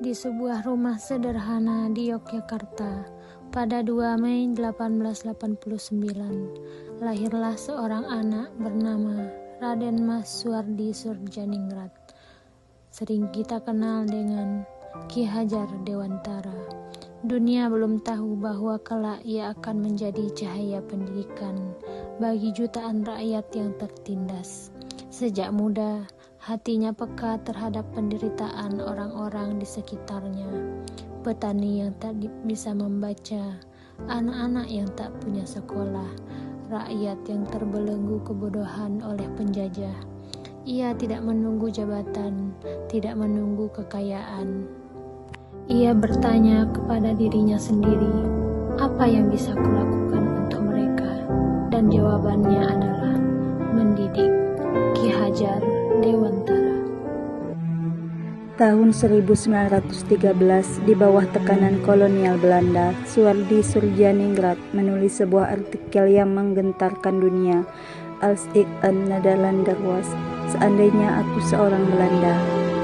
di sebuah rumah sederhana di Yogyakarta pada 2 Mei 1889, lahirlah seorang anak bernama Raden Mas Suardi Surjaningrat, sering kita kenal dengan Ki Hajar Dewantara. Dunia belum tahu bahwa kelak ia akan menjadi cahaya pendidikan bagi jutaan rakyat yang tertindas. Sejak muda, hatinya peka terhadap penderitaan orang-orang di sekitarnya. Petani yang tak bisa membaca, anak-anak yang tak punya sekolah, rakyat yang terbelenggu kebodohan oleh penjajah. Ia tidak menunggu jabatan, tidak menunggu kekayaan. Ia bertanya kepada dirinya sendiri, apa yang bisa kulakukan untuk mereka? Dan jawabannya adalah mendidik. Ki Hajar Dewantara. Tahun 1913, di bawah tekanan kolonial Belanda, Suardi Surjaningrat menulis sebuah artikel yang menggentarkan dunia. Als ik een Nederlander was, seandainya aku seorang Belanda.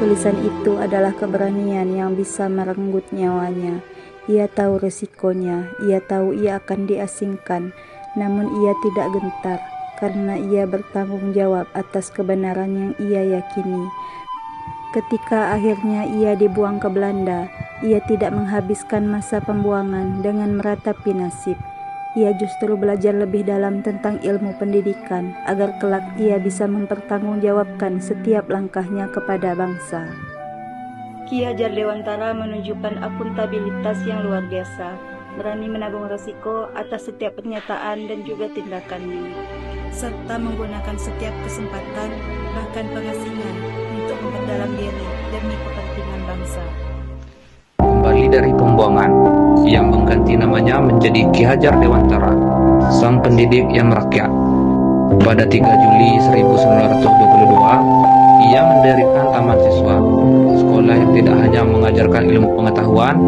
Tulisan itu adalah keberanian yang bisa merenggut nyawanya. Ia tahu resikonya, ia tahu ia akan diasingkan, namun ia tidak gentar, karena ia bertanggung jawab atas kebenaran yang ia yakini. Ketika akhirnya ia dibuang ke Belanda, ia tidak menghabiskan masa pembuangan dengan meratapi nasib. Ia justru belajar lebih dalam tentang ilmu pendidikan, agar kelak ia bisa mempertanggungjawabkan setiap langkahnya kepada bangsa. Ki Hajar Dewantara menunjukkan akuntabilitas yang luar biasa, berani menanggung resiko atas setiap pernyataan dan juga tindakannya, serta menggunakan setiap kesempatan, bahkan pengasingan, untuk memperdalam diri demi kepentingan bangsa. Kembali dari pembuangan, yang mengganti namanya menjadi Ki Hajar Dewantara, sang pendidik yang merakyat. Pada 3 Juli 1922, ia mendirikan Taman Siswa, sekolah yang tidak hanya mengajarkan ilmu pengetahuan,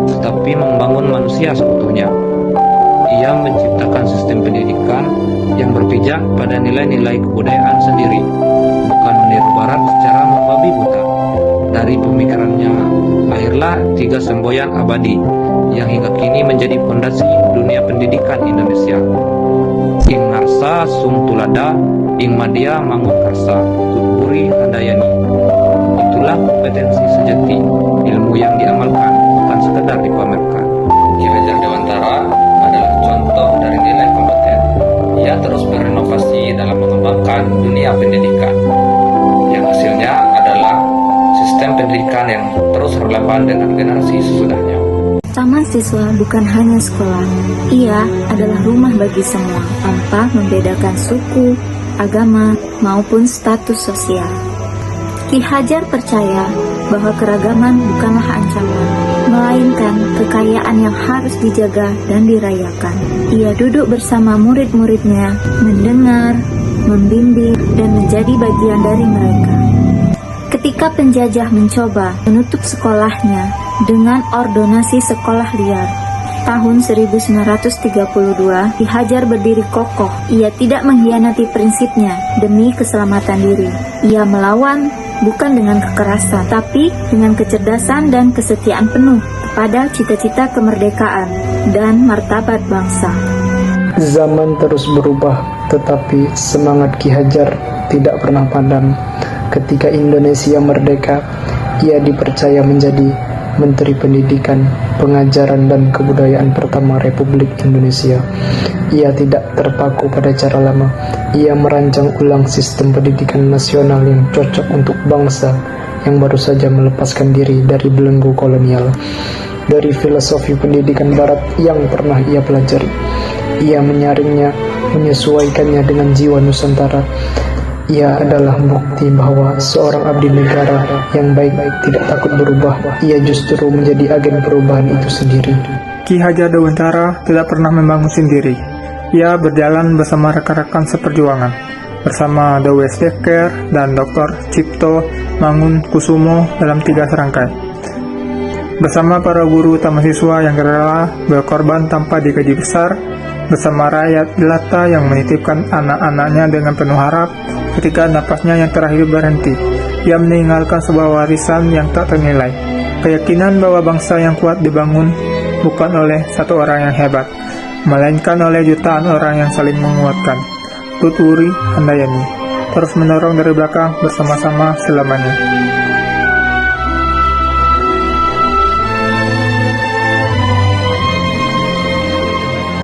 tetapi membangun manusia seutuhnya. Ia menciptakan sistem pendidikan yang berpijak pada nilai-nilai kebudayaan sendiri, bukan meniru barat secara membabi buta. Dari pemikirannya lahirlah 3 semboyan abadi yang hingga kini menjadi fondasi dunia pendidikan Indonesia. Ing Ngarsa Sung Tulada, Ing Madya Mangun Karsa, Tutpuri Handayani. Itulah kompetensi sejati, ilmu yang diamalkan, bukan sekedar dipamerkan. Ki Hajar Dewantara adalah contoh dari nilai kompeten. Ia terus berinovasi dalam mengembangkan dunia pendidikan, yang hasilnya adalah sistem pendidikan yang terus relevan dengan generasi sesudahnya. Taman Siswa bukan hanya sekolah, ia adalah rumah bagi semua, tanpa membedakan suku, agama, maupun status sosial. Ki Hajar percaya bahwa keragaman bukanlah ancaman, melainkan kekayaan yang harus dijaga dan dirayakan. Ia duduk bersama murid-muridnya, mendengar, membimbing, dan menjadi bagian dari mereka. Ketika penjajah mencoba menutup sekolahnya dengan ordonasi sekolah liar, tahun 1932, Ki Hajar berdiri kokoh. Ia tidak mengkhianati prinsipnya demi keselamatan diri. Ia melawan bukan dengan kekerasan, tapi dengan kecerdasan dan kesetiaan penuh kepada cita-cita kemerdekaan dan martabat bangsa. Zaman terus berubah, tetapi semangat Ki Hajar tidak pernah padam. Ketika Indonesia merdeka, ia dipercaya menjadi Menteri Pendidikan, Pengajaran dan Kebudayaan pertama Republik Indonesia. Ia tidak terpaku pada cara lama. Ia merancang ulang sistem pendidikan nasional yang cocok untuk bangsa yang baru saja melepaskan diri dari belenggu kolonial. Dari filosofi pendidikan barat yang pernah ia pelajari, ia menyaringnya, menyesuaikannya dengan jiwa Nusantara. Ia adalah bukti bahwa seorang abdi negara yang baik-baik tidak takut berubah. Ia justru menjadi agen perubahan itu sendiri. Ki Hajar Dewantara tidak pernah membangun sendiri. Ia berjalan bersama rekan-rekan seperjuangan, bersama Dewi Steker dan Dr. Cipto Mangun Kusumo dalam 3 serangkai. Bersama para guru taman siswa yang rela berkorban tanpa digaji besar, bersama rakyat jelata yang menitipkan anak-anaknya dengan penuh harap. Ketika napasnya yang terakhir berhenti, ia meninggalkan sebuah warisan yang tak ternilai. Keyakinan bahwa bangsa yang kuat dibangun bukan oleh satu orang yang hebat, melainkan oleh jutaan orang yang saling menguatkan. Tuturi Handayani, terus mendorong dari belakang bersama-sama selamanya.